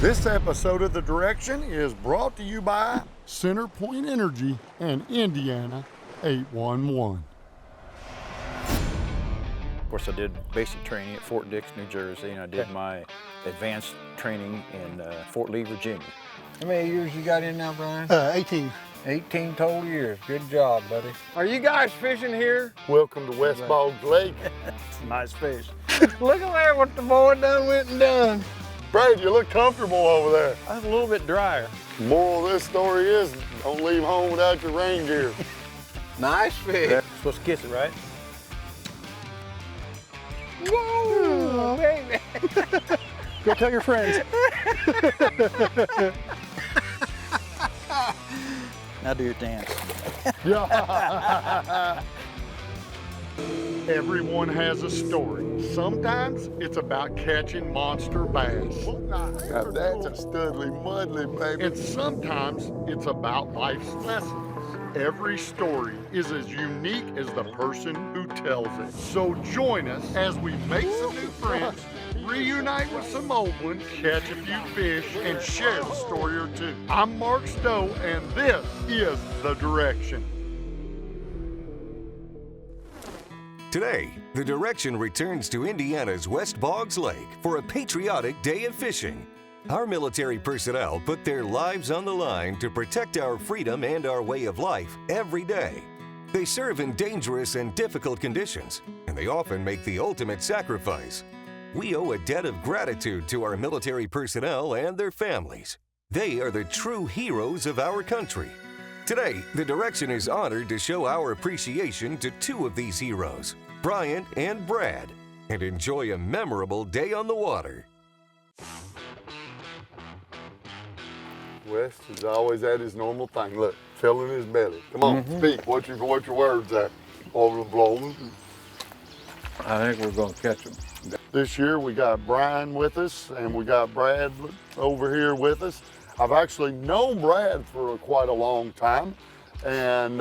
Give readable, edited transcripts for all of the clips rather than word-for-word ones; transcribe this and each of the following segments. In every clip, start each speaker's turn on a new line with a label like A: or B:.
A: This episode of The Direction is brought to you by Centerpoint Energy and Indiana 811.
B: Of course, I did basic training at Fort Dix, New Jersey, and I did my advanced training in Fort Lee, Virginia.
C: How many years you got in now, Brian?
A: 18.
C: 18 total years. Good job, buddy. Are you guys fishing here?
A: Welcome to West Bogg Lake.
B: It's a nice fish.
C: Look at there what the boy done went and done.
A: Brad, you look comfortable over there.
B: That's a little bit drier.
A: Moral of this story is, don't leave home without your rain gear.
C: Nice fish.
B: You're supposed to kiss it, right?
C: Whoa, baby.
B: Go tell your friends. Now do your dance.
A: Everyone has a story. Sometimes it's about catching monster bass. Now that's a studly mudly, baby. And sometimes it's about life's lessons. Every story is as unique as the person who tells it. So join us as we make some new friends, reunite with some old ones, catch a few fish, and share a story or two. I'm Mark Stowe, and this is The Direction.
D: Today, The Direction returns to Indiana's West Boggs Lake for a patriotic day of fishing. Our military personnel put their lives on the line to protect our freedom and our way of life every day. They serve in dangerous and difficult conditions, and they often make the ultimate sacrifice. We owe a debt of gratitude to our military personnel and their families. They are the true heroes of our country. Today, The Direction is honored to show our appreciation to two of these heroes, Brian and Brad, and enjoy a memorable day on the water.
A: West is always at his normal thing. Look, filling his belly. Come on, speak. What's your words are? Overblown.
C: I think we're going to catch them.
A: This year we got Brian with us and we got Brad over here with us. I've actually known Brad for quite a long time, and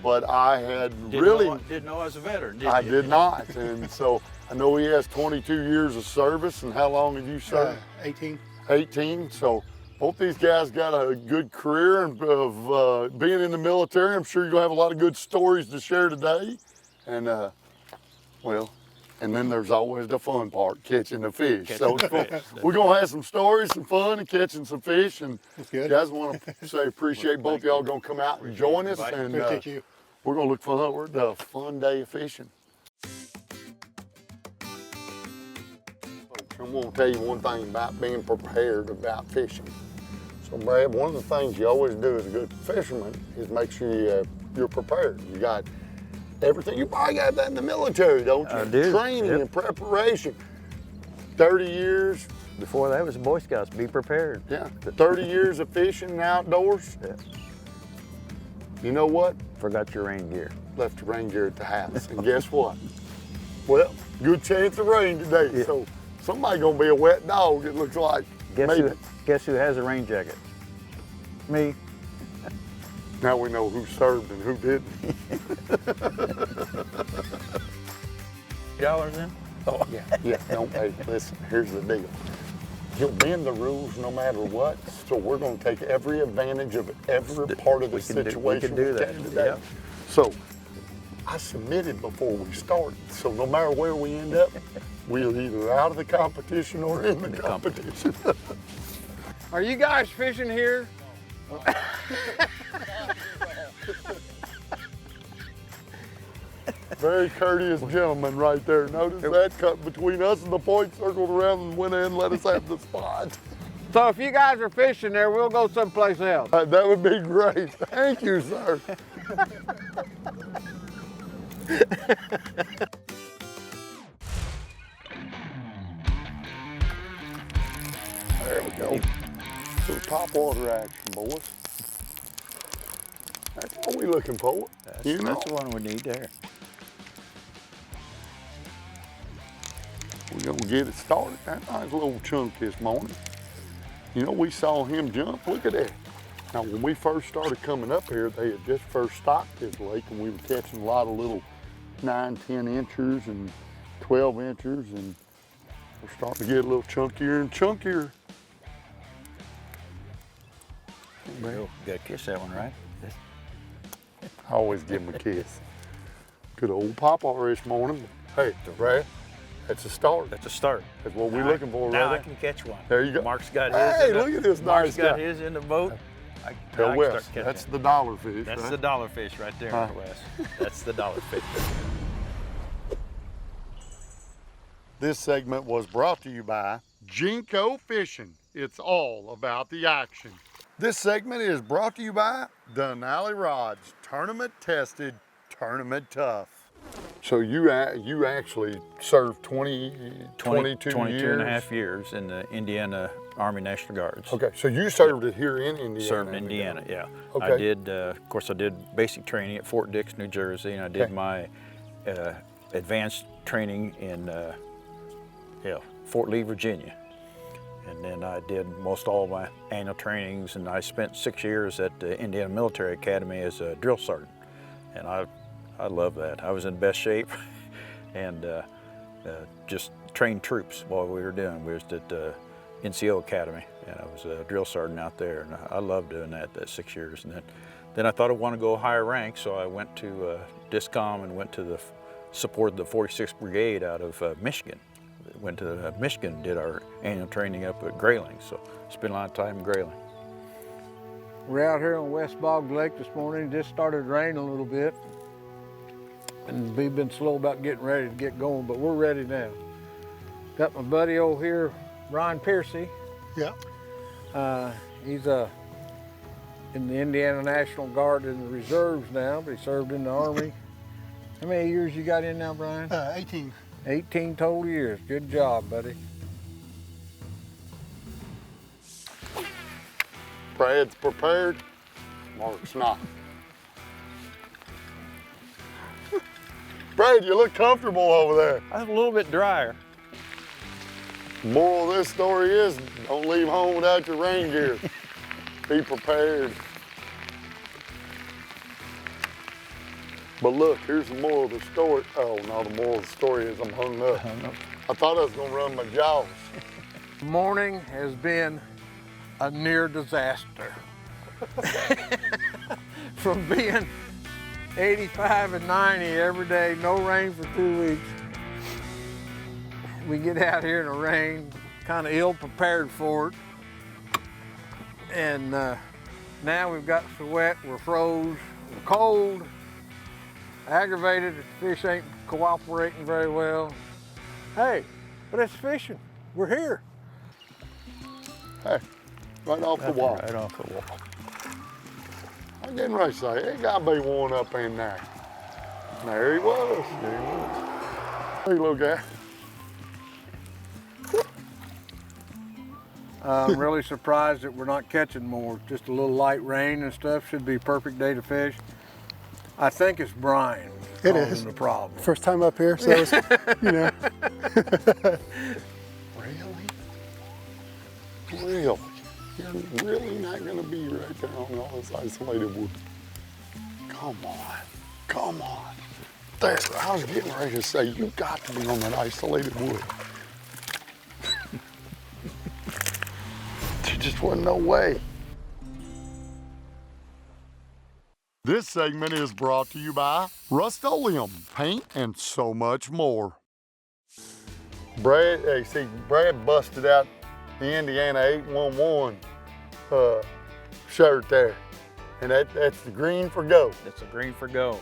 A: but I had
B: didn't know I was a veteran, did you?
A: I did not, and so I know he has 22 years of service. And how long have you served?
E: 18.
A: 18. So both these guys got a good career of being in the military. I'm sure you're gonna have a lot of good stories to share today, and well. And then there's always the fun part, catching the fish. We're gonna have some stories, some fun, and catching some fish. And guys, want to say appreciate both y'all gonna come out and join us. And we're gonna look forward to a fun day of fishing. I'm gonna tell you one thing about being prepared about fishing. So Brad, one of the things you always do as a good fisherman is make sure you're prepared. You got everything. You probably got that in the military, don't you?
B: I do.
A: Training and preparation. 30 years.
B: Before that was Boy Scouts, be prepared.
A: Yeah, 30 years of fishing and outdoors.
B: Yeah.
A: You know what?
B: Forgot your rain gear.
A: Left your rain gear at the house. And guess what? Well, good chance of rain today.
B: Yeah.
A: So somebody gonna be a wet dog, it looks like.
B: Guess who has a rain jacket? Me.
A: Now we know who served and who didn't.
B: $1 in?
A: Oh, yeah. Don't, hey, listen, here's the deal. You'll bend the rules no matter what, so we're going to take every advantage of every part of the situation
B: we can do that
A: today.
B: yep.
A: So I submitted before we started, so no matter where we end up, we're either out of the competition or in the competition.
C: Are you guys fishing here?
A: Very courteous gentleman right there. Notice that cut between us and the point, circled around and went in and let us have the spot.
C: So if you guys are fishing there, we'll go someplace else.
A: That would be great. Thank you, sir. There we go. So top water action, boys. That's what we're looking for.
B: That's the one we need there.
A: We're gonna get it started. That nice little chunk this morning. You know, we saw him jump. Look at that. Now, when we first started coming up here, they had just first stocked this lake, and we were catching a lot of little 9, 10 inchers and 12 inchers, and we're starting to get a little chunkier and chunkier.
B: There you go. Gotta kiss that one, right?
A: I always give him a kiss. Good old pawpaw this morning. Hey, Brad, that's a start.
B: That's a start.
A: That's what we're looking for, right?
B: Now I can catch one.
A: There you go.
B: Mark's got
A: Hey,
B: his.
A: look at this
B: Mark's
A: nice
B: got
A: guy.
B: his in the boat.
A: Tell Wes, that's the dollar fish,
B: That's
A: right?
B: the dollar fish right there, Wes. That's the dollar fish.
A: This segment was brought to you by Jinko Fishing. It's all about the action. This segment is brought to you by Denali Rods, tournament tested, tournament tough. So you actually served 22
B: 22
A: years?
B: and a half years in the Indiana Army National Guards.
A: Okay, so you served it here in Indiana?
B: Served in Indiana, yeah.
A: Okay.
B: I did, of course, I did basic training at Fort Dix, New Jersey, and I did my advanced training in Fort Lee, Virginia. And then I did most all of my annual trainings, and I spent 6 years at the Indiana Military Academy as a drill sergeant. And I love that. I was in best shape and just trained troops while we were doing. We was at the NCO Academy, and I was a drill sergeant out there, and I loved doing that 6 years. And then I thought I wanted to go higher rank, so I went to DISCOM and went to supported the 46th Brigade out of Michigan. Went to Michigan, did our annual training up at Grayling, so spent a lot of time in Grayling.
C: We're out here on West Bogg Lake this morning. Just started raining a little bit, and we've been slow about getting ready to get going, but we're ready now. Got my buddy over here, Brian Piercy.
A: Yeah.
C: He's in the Indiana National Guard in the reserves now, but he served in the Army. How many years you got in now, Brian?
A: 18.
C: 18 total years. Good job, buddy.
A: Brad's prepared, Mark's not. Brad, you look comfortable over there.
B: I was a little bit drier.
A: Moral of this story is, don't leave home without your rain gear. Be prepared. But look, here's the moral of the story. Oh no, the moral of the story is I'm hung up. I thought I was gonna run my jaws.
C: The morning has been a near disaster. From being 85 and 90 every day, no rain for 2 weeks. We get out here in the rain, kind of ill prepared for it. And now we've got so wet, we're froze, we're cold, aggravated, the fish ain't cooperating very well. Hey, but it's fishing, we're here.
A: Hey, right off the wall.
B: Right off the wall.
A: I'm getting ready to say, there gotta be one up in there. There he was.
B: There he was.
A: Hey, little guy.
C: I'm really surprised that we're not catching more. Just a little light rain and stuff. Should be a perfect day to fish. I think it's Brian
E: It
C: causing
E: is.
C: the problem.
E: First time up here, so it's, you know.
A: Really? Really? You're really not gonna be right there on all this isolated wood. Come on, come on. There, I was getting ready to say, you got to be on that isolated wood. There just wasn't no way. This segment is brought to you by Rust-Oleum, paint and so much more. Brad, hey, see, Brad busted out the Indiana 811 shirt there. And that's the green for go.
B: It's a green for go.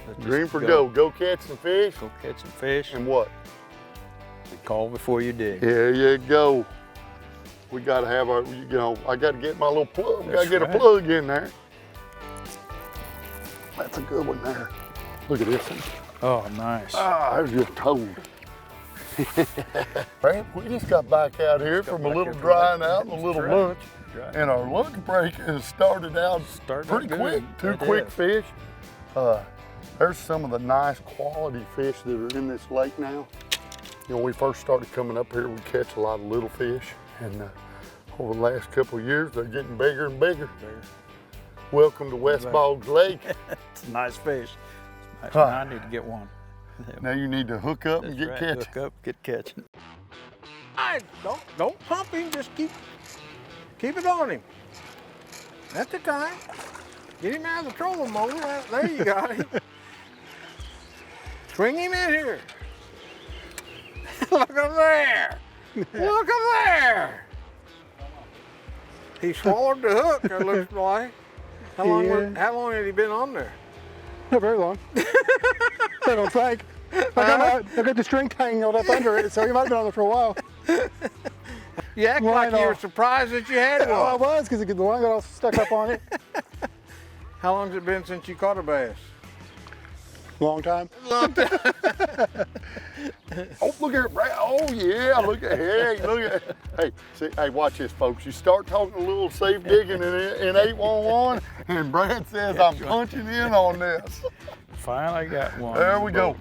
B: Let's just
A: Green for go. Go catch some fish.
B: Go catch some fish.
A: And what?
B: Call before you dig.
A: There you go. We gotta have our, you know, I gotta get my little plug.
B: That's
A: Gotta get
B: right.
A: a plug in there. That's a good one there. Look at this one.
B: Oh, nice.
A: Ah, there's your toad. Brad, we just got back out here from a little drying out and a little lunch. And our lunch break has started out pretty
B: good.
A: quick. Two
B: It
A: quick
B: is.
A: fish. There's some of the nice quality fish that are in this lake now. You know, when we first started coming up here, we catch a lot of little fish. And over the last couple of years, they're getting bigger and bigger. Welcome to West Bogg Lake.
B: It's a nice fish. Nice.
A: Huh.
B: I need to get one.
A: Now you need to hook up and
B: That's
A: get
B: right.
A: catching.
B: Hook up, get catching.
C: Don't pump him, just keep it on him. That's the time. Get him out of the trolling motor. There you got him. Swing him in here. Look up there. Look up there. He swallowed the hook, it looks like. How long had he been on there?
E: Not very long. I don't think. I got the string tangled up under it, so he might have been on there for a while.
C: You act like you were surprised that you had one.
E: Oh, I was, because the line got all stuck up on it.
C: How long's it been since you caught a bass?
E: Long time.
A: Oh, look at Brad. Oh, yeah, look at Hey, see, hey, watch this, folks. You start talking a little safe digging in 811, and Brad says, I'm punching in on this.
B: Finally got one.
A: There we go.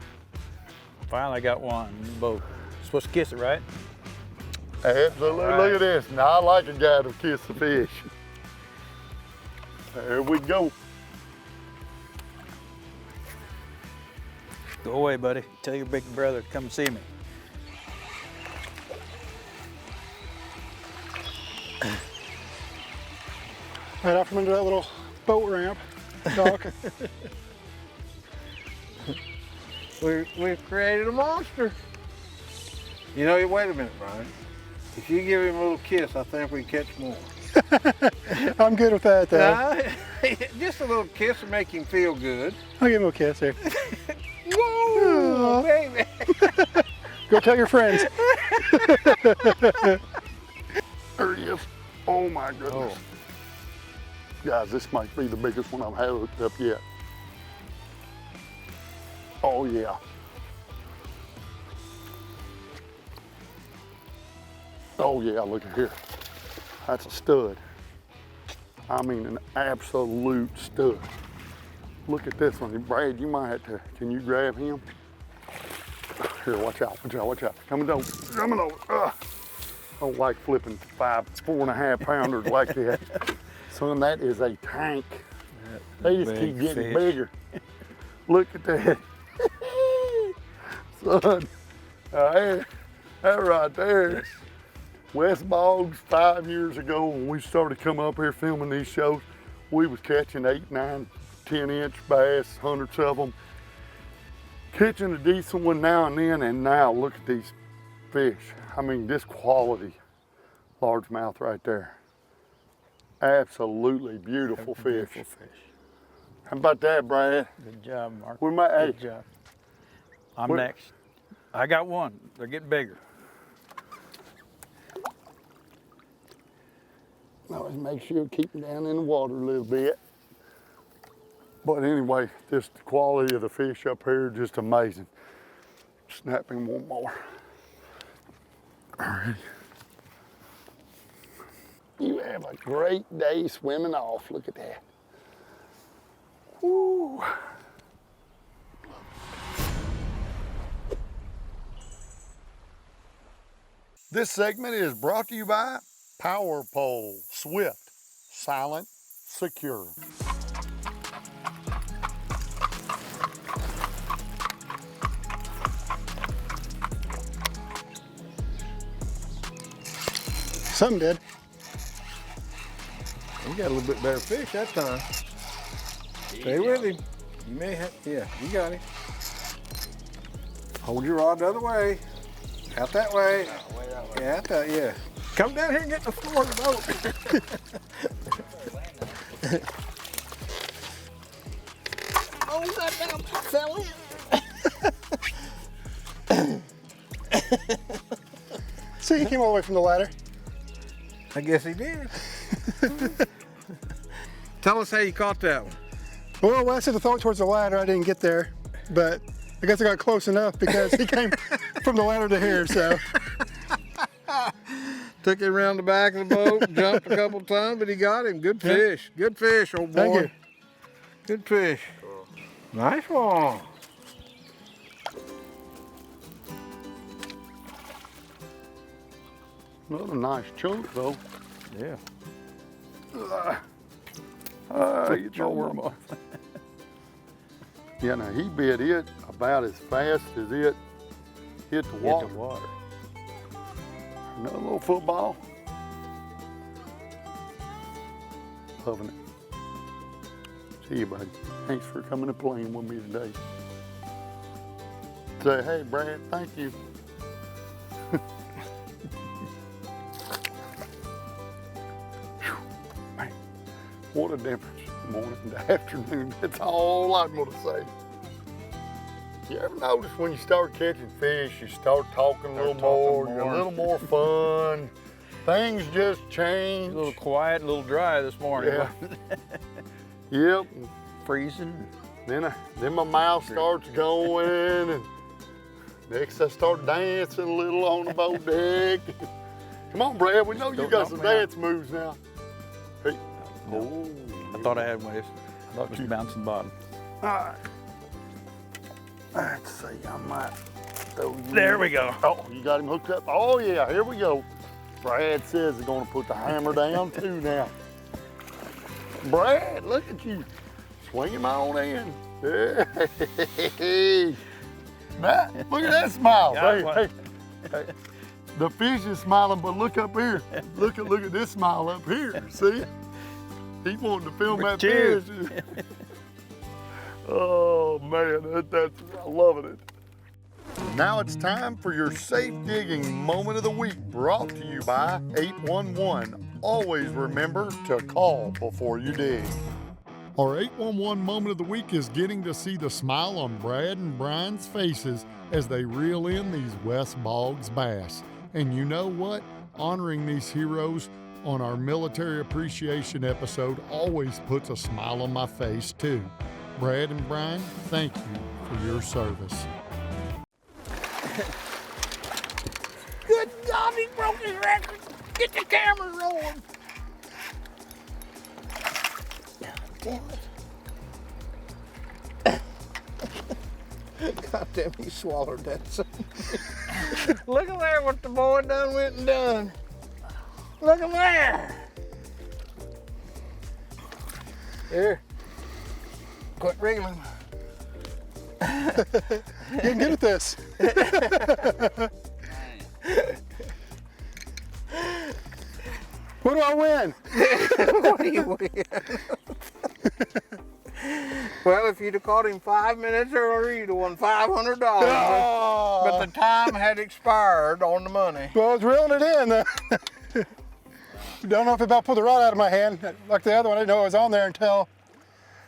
B: Finally got one in the boat. Supposed to kiss it, right?
A: Absolutely. Look at this. Now, I like a guy to kiss the fish. There we go.
B: Go away, buddy. Tell your big brother to come see me.
E: Right out from under that little boat ramp, dock.
C: We've created a monster. You know, wait a minute, Brian. If you give him a little kiss, I think we can catch more.
E: I'm good with that, though.
C: Just a little kiss to make him feel good.
E: I'll give him a kiss here.
C: Whoa, baby.
E: Go tell your friends.
A: There he is. Oh, my goodness.
C: Oh.
A: Guys, this might be the biggest one I've had hooked up yet. Oh, yeah. Oh, yeah, look at here. That's a stud. I mean, an absolute stud. Look at this one. Brad, you might have to, can you grab him? Here, watch out, watch out, watch out. Coming over, coming over. I don't like flipping 4.5 pounders like that. Son, that is a tank. They just keep getting bigger. Look at that. Son, that right there. West Boggs 5 years ago when we started coming up here filming these shows, we was catching 8, 9, 10-inch bass, hundreds of them. Catching a decent one now and then, and now look at these fish. I mean, this quality largemouth right there. Absolutely beautiful fish. How about that, Brad?
B: Good job, Mark.
A: Good
B: job. I'm next. I got one. They're getting bigger.
A: Always make sure you keep them down in the water a little bit. But anyway, just the quality of the fish up here, just amazing. Snapping one more. All right. You have a great day swimming off. Look at that. Woo. This segment is brought to you by Power Pole. Swift, silent, secure.
E: Something did.
C: You got a little bit better fish that time. Stay with him. You may have, yeah, you got him. Hold your rod the other way. Out that way. Yeah, out that, yeah. Come down here and get in the floor of the boat. Oh, that down fell in.
E: See, he came all the way from the ladder.
C: I guess he did. Tell us how you caught that one.
E: Well, when I said to throw it towards the ladder, I didn't get there, but I guess I got close enough because he came from the ladder to here, so.
C: Took him around the back of the boat, jumped a couple times, but he got him. Good fish. Good fish, old boy.
E: Thank you.
C: Good fish. Nice one.
A: Another nice chunk though.
B: Yeah.
A: You your worm off. Yeah, now he bit it about as fast as it hit the water.
B: Hit the water.
A: Another little football. Loving it. See you, buddy. Thanks for coming and playing with me today. Say, hey, Brad, thank you. Man, what a difference from morning to afternoon. That's all I'm gonna say. You ever notice when you start catching fish, you start talking a little more, you're a little more fun. Things just change.
B: A little quiet, a little dry this morning.
A: Yeah. Yep.
B: Freezing.
A: Then my mouth starts going, and next I start dancing a little on the boat deck. Come on, Brad, we know you got some dance moves now. Hey.
B: No. I thought I had one. I thought it was bouncing bottom.
A: All right. Let's see, I might throw you.
B: There we go.
A: Oh, you got him hooked up? Oh yeah, here we go. Brad says he's gonna put the hammer down too now. Brad, look at you. Swing him on in. Hey. Matt, look at that smile. Hey. The fish is smiling, but look up here. Look at this smile up here. See? He wanted to film that fish. Oh man, I'm loving it. Now it's time for your safe digging moment of the week, brought to you by 811. Always remember to call before you dig. Our 811 moment of the week is getting to see the smile on Brad and Brian's faces as they reel in these West Boggs bass. And you know what? Honoring these heroes on our military appreciation episode always puts a smile on my face too. Brad and Brian, thank you for your service.
C: Good God, he broke his record. Get the camera rolling. Damn it. God damn, he swallowed that son. Look at there what the boy done went and done. Look at there. Here. Quit reeling.
E: Getting good at this. What do I win?
C: What do you win? Well, if you'd have caught him 5 minutes earlier, you'd have won $500.
E: Oh.
C: But the time had expired on the money.
E: Well, I was reeling it in. Don't know if it about pulled the rod out of my hand. Like the other one, I didn't know it was on there until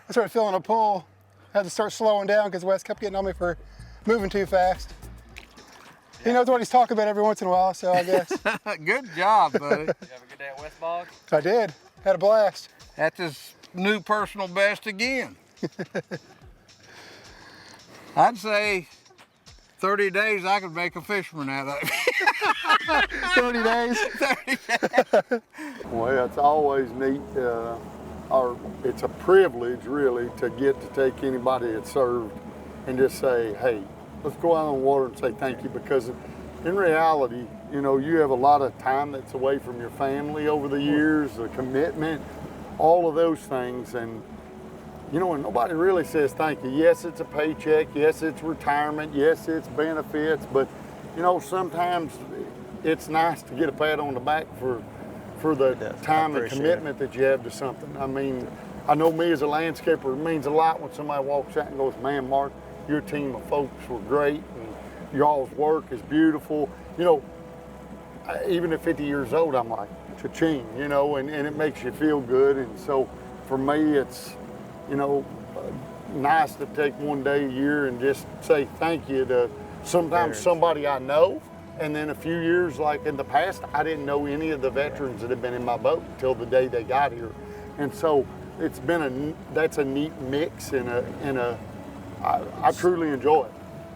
E: I started feeling a pull. Had to start slowing down because Wes kept getting on me for moving too fast. He knows what he's talking about every once in a while, so I guess.
C: Good job, buddy.
B: Did you have a good day at West Bogg?
E: I did. Had a blast.
C: That's his new personal best again. I'd say 30 days I could make a fisherman out of it.
E: 30 days.
C: 30 days.
A: Well, it's always neat, or it's a privilege really to get to take anybody that's served and just say, hey, let's go out on the water and say thank you, because in reality, you know, you have a lot of time that's away from your family over the years, the commitment, all of those things, and you know, and nobody really says thank you. Yes, it's a paycheck, yes, it's retirement, yes, it's benefits, but you know, sometimes it's nice to get a pat on the back for the time and commitment that you have to something. I mean, I know me as a landscaper, it means a lot when somebody walks out and goes, man, Mark, your team of folks were great, and y'all's work is beautiful. You know, even at 50 years old, I'm like, cha-ching, you know, and it makes you feel good. And so for me, it's, you know, nice to take one day a year and just say thank you to sometimes somebody I know. And then a few years, like in the past, I didn't know any of the veterans that had been in my boat until the day they got here. And so it's been that's a neat mix, and I truly enjoy it.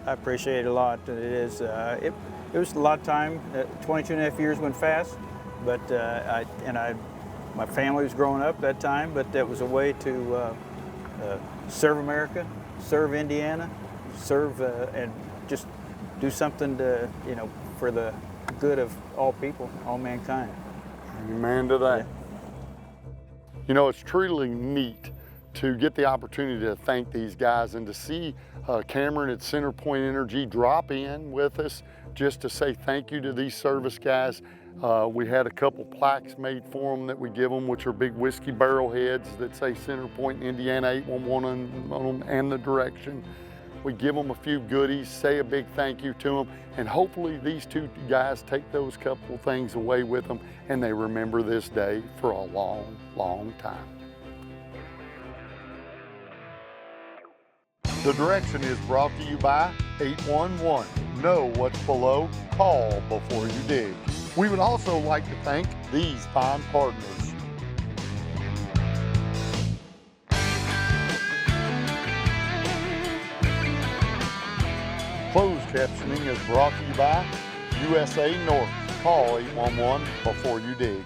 B: I appreciate it a lot. It is. It was a lot of time. 22 and a half years went fast, but my family was growing up that time. But that was a way to serve America, serve Indiana, serve and just do something to, you know, for the good of all people, all mankind.
A: Amen to that.
B: Yeah.
A: You know, it's truly neat to get the opportunity to thank these guys and to see Cameron at Centerpoint Energy drop in with us just to say thank you to these service guys. We had a couple plaques made for them that we give them, which are big whiskey barrel heads that say Centerpoint, Indiana 811 on them and the direction. We give them a few goodies, say a big thank you to them, and hopefully these two guys take those couple things away with them and they remember this day for a long, long time. The direction is brought to you by 811. Know what's below, call before you dig. We would also like to thank these fine partners. Closed captioning is brought to you by USA North. Call 811 before you dig.